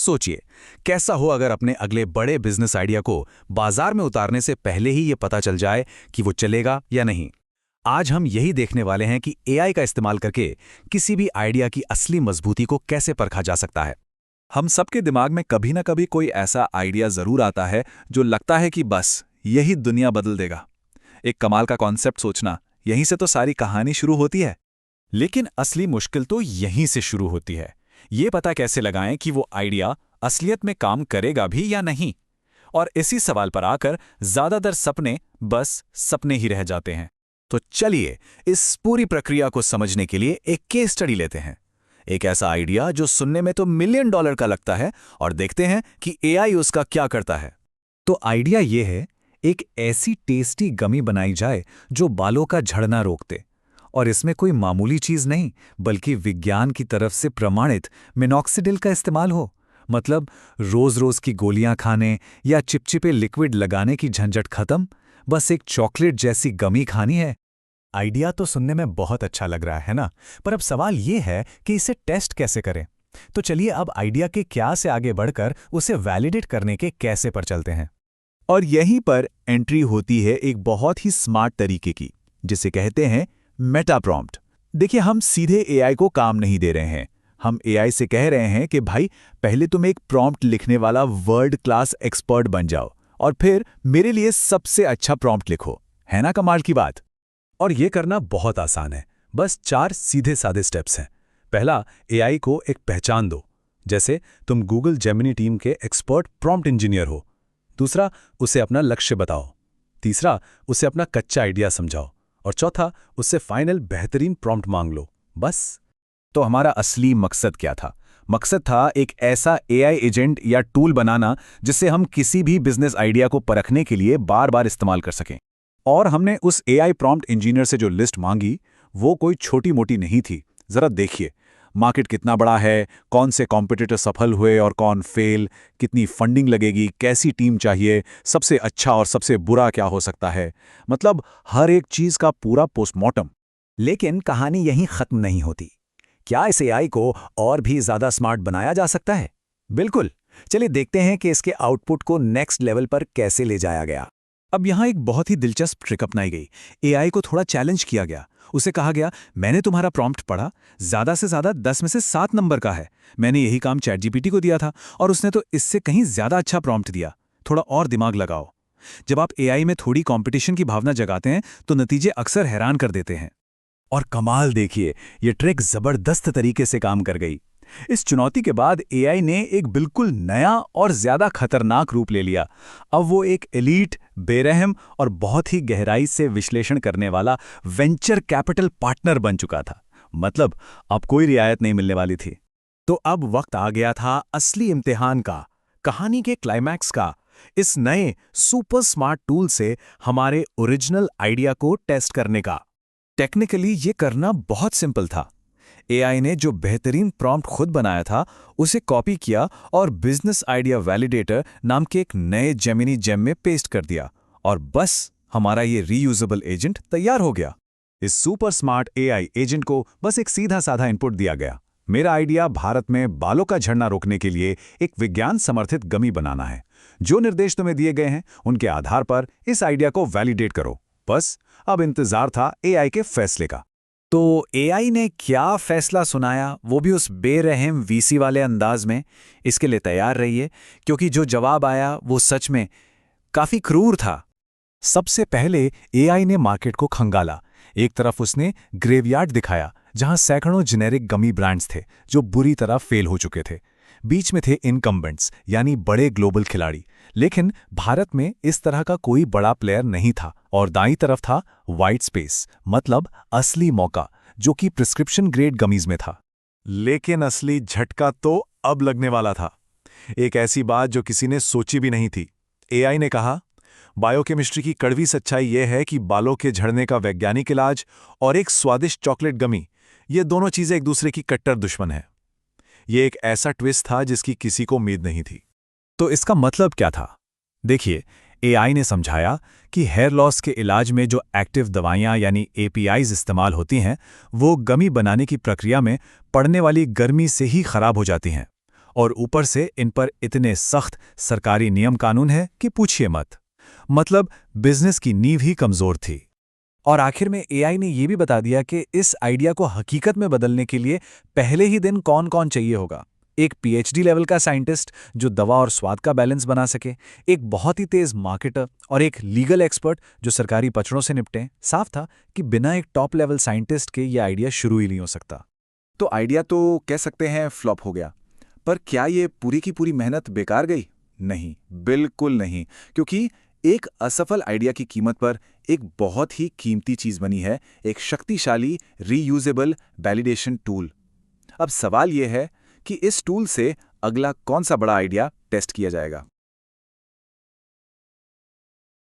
सोचिए, कैसा हो अगर अपने अगले बड़े बिजनेस आइडिया को बाजार में उतारने से पहले ही ये पता चल जाए कि वो चलेगा या नहीं। आज हम यही देखने वाले हैं कि एआई का इस्तेमाल करके किसी भी आइडिया की असली मजबूती को कैसे परखा जा सकता है। हम सबके दिमाग में कभी ना कभी कोई ऐसा आइडिया जरूर आता है जो लगता है कि बस यही दुनिया बदल देगा। एक कमाल का कॉन्सेप्ट सोचना, यहीं से तो सारी कहानी शुरू होती है। लेकिन असली मुश्किल तो यहीं से शुरू होती है। ये पता कैसे लगाएं कि वो आइडिया असलियत में काम करेगा भी या नहीं। और इसी सवाल पर आकर ज्यादातर सपने बस सपने ही रह जाते हैं। तो चलिए इस पूरी प्रक्रिया को समझने के लिए एक केस स्टडी लेते हैं। एक ऐसा आइडिया जो सुनने में तो $1 मिलियन का लगता है, और देखते हैं कि एआई उसका क्या करता है। तो आइडिया ये है, एक ऐसी टेस्टी गमी बनाई जाए जो बालों का झड़ना रोक दे। और इसमें कोई मामूली चीज नहीं, बल्कि विज्ञान की तरफ से प्रमाणित मिनॉक्सिडिल का इस्तेमाल हो। मतलब रोज रोज की गोलियां खाने या चिपचिपे लिक्विड लगाने की झंझट खत्म, बस एक चॉकलेट जैसी गमी खानी है। आइडिया तो सुनने में बहुत अच्छा लग रहा है ना, पर अब सवाल ये है कि इसे टेस्ट कैसे करें। तो चलिए अब आइडिया के क्या से आगे बढ़कर उसे वैलिडेट करने के कैसे पर चलते हैं। और यहीं पर एंट्री होती है एक बहुत ही स्मार्ट तरीके की, जिसे कहते हैं मेटा प्रॉम्प्ट। देखिए, हम सीधे एआई को काम नहीं दे रहे हैं। हम एआई से कह रहे हैं कि भाई, पहले तुम एक प्रॉम्प्ट लिखने वाला वर्ल्ड क्लास एक्सपर्ट बन जाओ और फिर मेरे लिए सबसे अच्छा प्रॉम्प्ट लिखो। है ना कमाल की बात? और ये करना बहुत आसान है। बस 4 सीधे सादे स्टेप्स हैं। पहला, एआई को एक पहचान दो, जैसे तुम गूगल जेमिनी टीम के एक्सपर्ट प्रॉम्प्ट इंजीनियर हो। दूसरा, उसे अपना लक्ष्य बताओ। तीसरा, उसे अपना कच्चा आइडिया समझाओ। और चौथा, उससे फाइनल बेहतरीन प्रॉम्प्ट मांग लो। बस। तो हमारा असली मकसद क्या था? मकसद था एक ऐसा एआई एजेंट या टूल बनाना जिससे हम किसी भी बिजनेस आइडिया को परखने के लिए बार बार इस्तेमाल कर सकें। और हमने उस एआई प्रॉम्प्ट इंजीनियर से जो लिस्ट मांगी, वो कोई छोटी मोटी नहीं थी। जरा देखिए, मार्केट कितना बड़ा है, कौन से कॉम्पिटिटर सफल हुए और कौन फेल, कितनी फंडिंग लगेगी, कैसी टीम चाहिए, सबसे अच्छा और सबसे बुरा क्या हो सकता है। मतलब हर एक चीज का पूरा पोस्टमार्टम। लेकिन कहानी यहीं खत्म नहीं होती। क्या इस एआई को और भी ज्यादा स्मार्ट बनाया जा सकता है? बिल्कुल। चलिए देखते हैं कि इसके आउटपुट को नेक्स्ट लेवल पर कैसे ले जाया गया। अब यहाँ एक बहुत ही दिलचस्प ट्रिक अपनाई गई। एआई को थोड़ा चैलेंज किया गया। उसे कहा गया, मैंने तुम्हारा प्रॉम्प्ट पढ़ा, ज्यादा से ज्यादा 10 में से 7 नंबर का है। मैंने यही काम चैटजीपीटी को दिया था और उसने तो इससे कहीं ज्यादा अच्छा प्रॉम्प्ट दिया। थोड़ा और दिमाग लगाओ। जब आप एआई में थोड़ी कंपटीशन की भावना जगाते हैं तो नतीजे अक्सर हैरान कर देते हैं। और कमाल देखिए, ये ट्रिक जबरदस्त तरीके से काम कर गई। इस चुनौती के बाद एआई ने एक बिल्कुल नया और ज्यादा खतरनाक रूप ले लिया। अब वो एक एलीट, बेरहम और बहुत ही गहराई से विश्लेषण करने वाला वेंचर कैपिटल पार्टनर बन चुका था। मतलब अब कोई रियायत नहीं मिलने वाली थी। तो अब वक्त आ गया था असली इम्तिहान का, कहानी के क्लाइमैक्स का। इस नए सुपर स्मार्ट टूल से हमारे ओरिजिनल आइडिया को टेस्ट करने का। टेक्निकली ये करना बहुत सिंपल था। एआई ने जो बेहतरीन प्रॉम्प्ट खुद बनाया था, उसे कॉपी किया और बिजनेस आइडिया वैलिडेटर नाम के एक नए जेमिनी जेम में पेस्ट कर दिया, और बस हमारा ये रीयूजेबल एजेंट तैयार हो गया। इस सुपर स्मार्ट एआई एजेंट को बस एक सीधा साधा इनपुट दिया गया, मेरा आइडिया भारत में बालों का झड़ना रोकने के लिए एक विज्ञान समर्थित गमी बनाना है। जो निर्देश तुम्हें दिए गए हैं उनके आधार पर इस आइडिया को वैलिडेट करो। बस अब इंतजार था एआई के फैसले का। तो एआई ने क्या फैसला सुनाया, वो भी उस बेरहम वीसी वाले अंदाज में। इसके लिए तैयार रहिए, क्योंकि जो जवाब आया वो सच में काफी क्रूर था। सबसे पहले एआई ने मार्केट को खंगाला। एक तरफ उसने ग्रेवयार्ड दिखाया, जहां सैकड़ों जेनेरिक गमी ब्रांड्स थे जो बुरी तरह फेल हो चुके थे। बीच में थे इनकम्बेंट्स, यानी बड़े ग्लोबल खिलाड़ी, लेकिन भारत में इस तरह का कोई बड़ा प्लेयर नहीं था। और दाईं तरफ था वाइट स्पेस, मतलब असली मौका, जो कि प्रिस्क्रिप्शन ग्रेड गमीज में था। लेकिन असली झटका तो अब लगने वाला था। एक ऐसी बात जो किसी ने सोची भी नहीं थी। एआई ने कहा, बायोकेमिस्ट्री की कड़वी सच्चाई यह है कि बालों के झड़ने का वैज्ञानिक इलाज और एक स्वादिष्ट चॉकलेट गमी, ये दोनों चीजें एक दूसरे की कट्टर दुश्मन हैं। ये एक ऐसा ट्विस्ट था जिसकी किसी को उम्मीद नहीं थी। तो इसका मतलब क्या था? देखिए, एआई ने समझाया कि हेयर लॉस के इलाज में जो एक्टिव दवाइयां यानी एपीआईज इस्तेमाल होती हैं, वो गमी बनाने की प्रक्रिया में पड़ने वाली गर्मी से ही खराब हो जाती हैं। और ऊपर से इन पर इतने सख्त सरकारी नियम कानून है कि पूछिए मत। मतलब बिजनेस की नींव ही कमजोर थी। और आखिर में एआई ने यह भी बता दिया कि इस आइडिया को हकीकत में बदलने के लिए पहले ही दिन कौन कौन चाहिए होगा। एक पीएचडी लेवल का साइंटिस्ट जो दवा और स्वाद का बैलेंस बना सके, एक बहुत ही तेज मार्केटर और एक लीगल एक्सपर्ट जो सरकारी पचड़ों से निपटे। साफ था कि बिना एक टॉप लेवल साइंटिस्ट के यह आइडिया शुरू ही नहीं हो सकता। तो आइडिया तो कह सकते हैं फ्लॉप हो गया, पर क्या ये पूरी की पूरी मेहनत बेकार गई? नहीं, बिल्कुल नहीं, क्योंकि एक असफल आइडिया की कीमत पर एक बहुत ही कीमती चीज बनी है, एक शक्तिशाली रीयूजेबल वैलिडेशन टूल। अब सवाल यह है कि इस टूल से अगला कौन सा बड़ा आइडिया टेस्ट किया जाएगा।